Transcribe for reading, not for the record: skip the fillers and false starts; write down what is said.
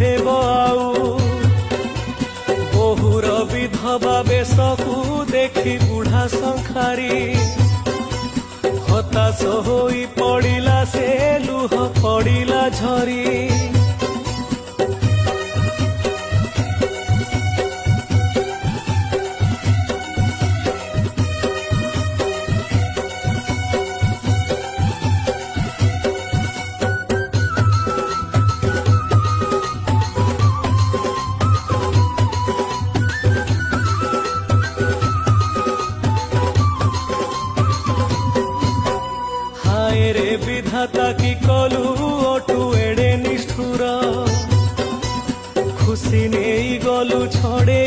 हेब आउ बहुर विधवा बेशकू देखी बुढ़ा संखारी हताश होई पड़िला से लुह पड़िला झरी रे विधाता की कलु ओटू एड़े निष्ठुर खुशी नहीं गलु छड़े